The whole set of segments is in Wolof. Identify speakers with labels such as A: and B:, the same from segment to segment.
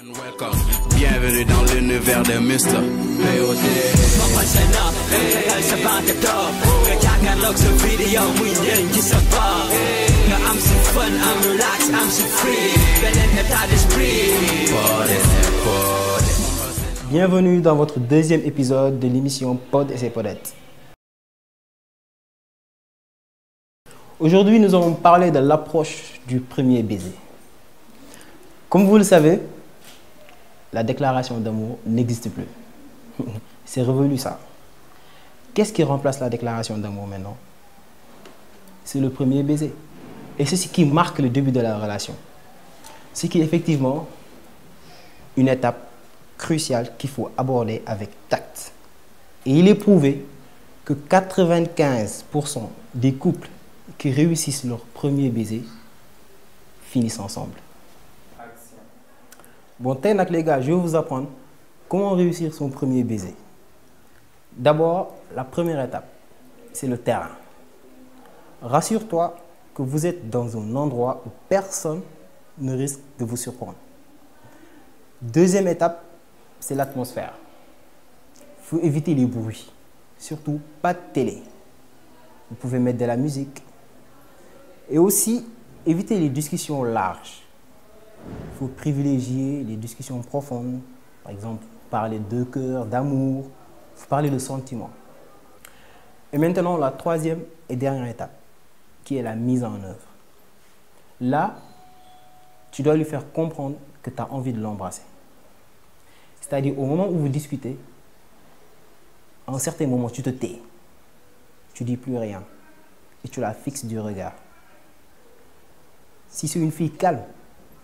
A: Welcome, bienvenue dans l'univers de Mr. POD.
B: Bienvenue dans votre deuxième épisode de l'émission Pod et ses podettes. Aujourd'hui, nous allons parler de l'approche du premier baiser. Comme vous le savez, la déclaration d'amour n'existe plus. C'est révolu ça. Qu'est-ce qui remplace la déclaration d'amour maintenant? C'est le premier baiser. Et c'est ce qui marque le début de la relation. Ce qui est effectivement une étape cruciale qu'il faut aborder avec tact. Et il est prouvé que 95% des couples qui réussissent leur premier baiser finissent ensemble. Bon, les gars, je vais vous apprendre comment réussir son premier baiser. D'abord, la première étape, c'est le terrain. Rassure-toi que vous êtes dans un endroit où personne ne risque de vous surprendre. Deuxième étape, c'est l'atmosphère. Il faut éviter les bruits, surtout pas de télé. Vous pouvez mettre de la musique. Et aussi, éviter les discussions larges. Il faut privilégier les discussions profondes, par exemple, parler de cœur, d'amour, il faut parler de sentiments. Et maintenant, la troisième et dernière étape, qui est la mise en œuvre. Là, tu dois lui faire comprendre que tu as envie de l'embrasser. C'est-à-dire, au moment où vous discutez, à un certain moment, tu te tais. Tu ne dis plus rien. Et tu la fixes du regard. Si c'est une fille calme,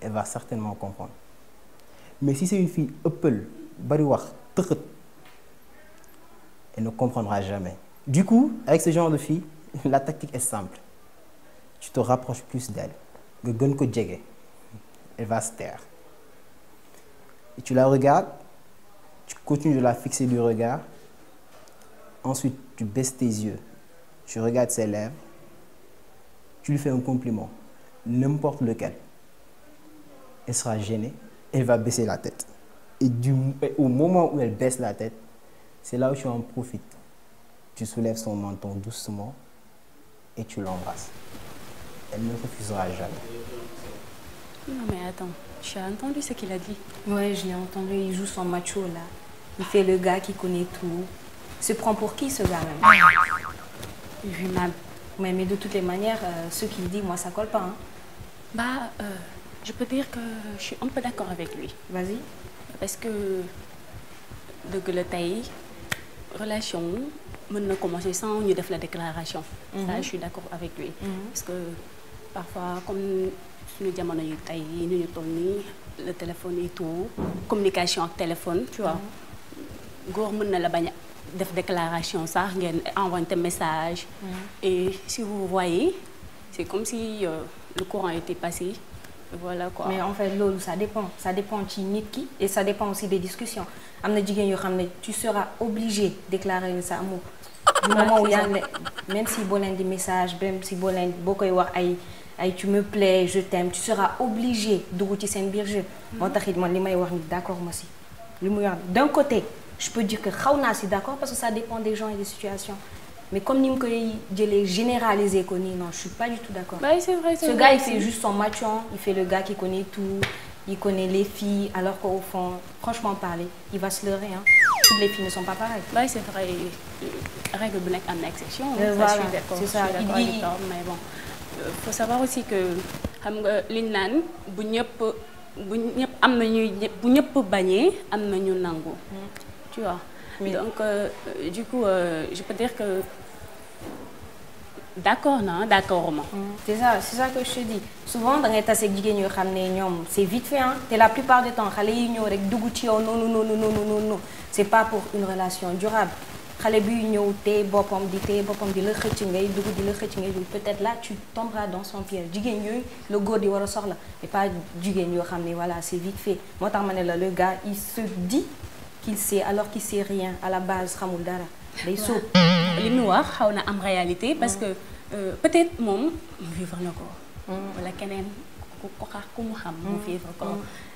B: elle va certainement comprendre. Mais si c'est une fille uppel, bariwak, elle ne comprendra jamais. Du coup, avec ce genre de fille, la tactique est simple. Tu te rapproches plus d'elle. Elle va se taire. Et tu la regardes, tu continues de la fixer du regard. Ensuite, tu baisses tes yeux. Tu regardes ses lèvres. Tu lui fais un compliment, n'importe lequel. Elle sera gênée, elle va baisser la tête. Et au moment où elle baisse la tête, c'est là où tu en profites. Tu soulèves son menton doucement et tu l'embrasses. Elle ne refusera jamais.
C: Non mais attends, tu as entendu ce qu'il a dit?
D: Ouais, je l'ai entendu, il joue son macho là. Il fait le gars qui connaît tout. Il se prend pour qui ce gars même? Mais de toutes les manières, ce qu'il dit, moi ça colle pas. Hein.
C: Je peux dire que je suis un peu d'accord avec lui.
D: Vas-y.
C: Parce que de la taille, relation, on commencer sans nous faire la déclaration. Ça, je suis d'accord avec lui. Parce que parfois, comme nous disons le téléphone et tout, communication avec téléphone, tu vois, góor mën na la bañ def déclaration sax ngeen envoyer un message. Et si vous voyez, c'est comme si le courant était passé. Voilà quoi.
D: Mais en fait, lolo, ça dépend. Ça dépend de nit ki et ça dépend aussi des discussions. Amna jigen yo xamné tu seras obligé de déclarer ça amour. Du moment où il y a même si bolen des messages, même si bolen bokoy wax ay tu me plais, je t'aime, tu seras obligé de goûter sen bir jeu. Motaxit man limay wax ni d'accord moi aussi. Limu wax d'un côté, je peux dire que xawna si d'accord parce que ça dépend des gens et des situations. Mais comme nous les généraliser, non, je ne suis pas du tout d'accord.
C: Bah, c'est vrai,
D: ce gars, il fait juste son machon, il fait le gars qui connaît tout, il connaît les filles, alors qu'au fond, franchement parler, il va se leurrer. Hein. Toutes les filles ne sont pas pareilles.
C: Bah, c'est vrai, règle black en exception.
D: Voilà,
C: c'est ça. Il dit... Mais bon, faut savoir aussi que, l'innan, tu vois. Oui. Donc, du coup, je peux dire que d'accord, non, d'accord.
D: C'est ça que je te dis. Souvent, dans les tas de c'est vite fait. Hein? Et la plupart du temps, non. C'est pas pour une relation durable. Peut-être là, tu tomberas dans son piège. Le gars, et pas voilà, c'est vite fait. Moi, le gars, il se dit qu'il sait alors qu'il sait rien à la base xamul dara day sóob
C: li mu wax xaw na am réalité parce que peut-être moom vivre na ko wala keneen ku mu xam mu vivre ko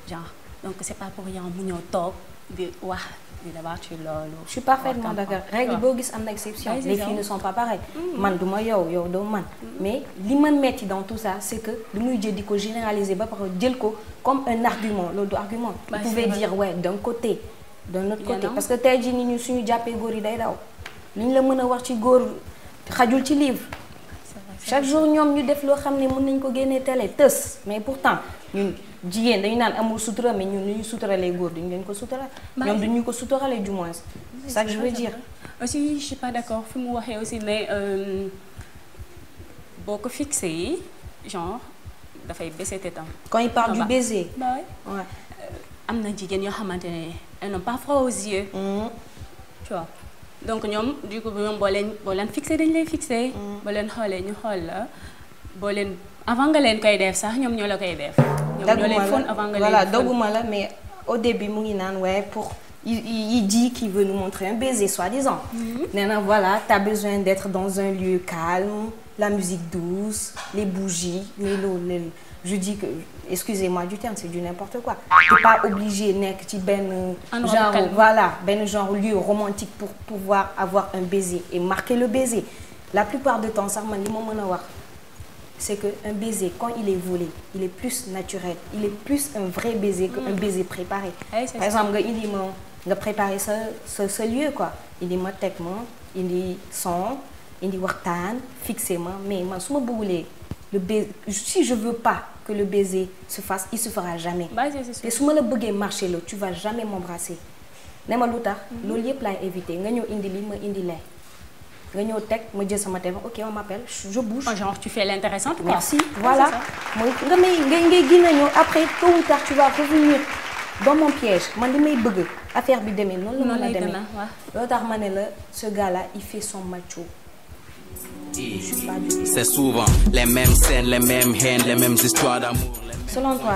C: genre donc c'est pas pour rien mu ñëw toog di wax di débat ci loolu.
D: Je suis parfaitement d'accord règle boo gis am na exception. Les filles ne sont pas pareilles. man du ma yow doo man. mais li ma metti dans tout ça c'est que lu muy jël di ko généraliser ba pare jël ko comme un argument loolu du argument. Vous pouvez dire ouais d'un côté. d'un autre côté parce que tey jii nit ñu suñu jàppee góor yi day daw. li ñu la mën a wax ci góor xajul ci livre. chaque jour ñoom ñu def loo xam ne mën nañ ko génnee télé tës mais pourtant ñun jigéen dañu naan amul sutura mais ñun lu ñu suturalee góor duñu leen ko sutural ñoom duñu ko suturalee du moins c'est ça que je veux dire.
C: aussi je suis pas d'accord fi mu waxee aussi ne boo ko fixé yi genre dafay baisser tes temps.
D: quand il parle du baiser.
C: ouais. am na jigéen yoo xamante ne elles n'ont pas froid aux yeux. tu vois. donc ñoom du coup ñoom boo leen fixé dañ lay fixé. boo leen xoolee ñu xool la boo leen avant nga leen koy def sax ñoom ñoo la koy def. ñoom ñoo lay fon avant nga leen
D: voilà dogguma la mais au début mu ngi naan ouais pour il dit qu'il veut nous montrer un baiser soi-disant. nee na voilà t'as besoin d'être dans un lieu calme la musique douce les bougies mais loolu je dis que excusez-moi du terme c'est du n'importe quoi. t'es pas obligé nekk ci benn genre voilà benn genre lieu romantique pour pouvoir avoir un baiser et marquer le baiser la plupart du temps sax man li ma mën a wax c'est que un baiser quand il est volé il est plus naturel il est plus un vrai baiser que un baiser préparé. Par exemple nga indi ma nga préparer sa lieu quoi indi ma teg ma indi son indi waxtaan fixé ma mais man su ma bëggulee le baiser si je veux pas que le baiser se fasse il se fera jamais. te su ma la bëggee marcher la tu vas jamais m'embrasser ne ma lu tax loolu yëpp laay éviter nga ñëw indi li ma indi lee nga ñëw teg ma jël sama téléphone ok on m'appelle je bouge.
C: genre tu fais l'intéressante quoi.
D: merci voilà mooy nga ngay gën a ñëw après tôt ou tard tu vas revenir dans mon piège man li may bëgg affaire bi demee noonu la mën a demee loolu tax ma ne la ce gars là il fait son macho.
A: C'est souvent les mêmes scènes, les mêmes haines, les mêmes histoires d'amour.
D: Selon toi,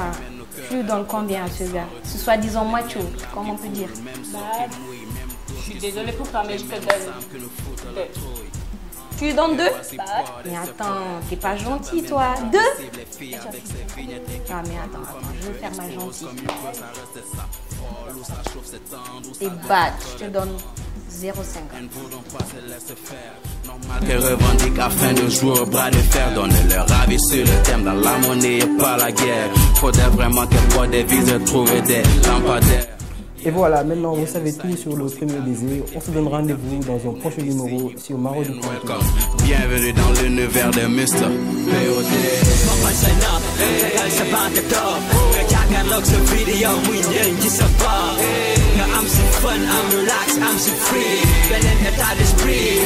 D: tu lui donnes combien à ce gars? Ce soi-disant macho, comment on peut dire?
C: Je suis désolée pour toi, mais je te donne 2.
D: Tu lui donnes 2? Mais attends, t'es pas gentil toi. 2? Ah mais attends, je vais faire ma gentille. T'es bad, je te donne 0,5.
A: Qu'elle revendique afin de jouer au bras de fer, donner leur avis sur le thème dans la monnaie et pas la guerre. Faudrait vraiment qu'elle voit des vies trouver des lampadaires.
B: Et voilà, maintenant vous savez tout sur le premier baiser. On se donne rendez-vous dans un prochain numéro sur Marodi.
A: Bienvenue dans l'univers de Mr. POD. I'm so fun, I'm relaxed, I'm so free. Belen état d'esprit.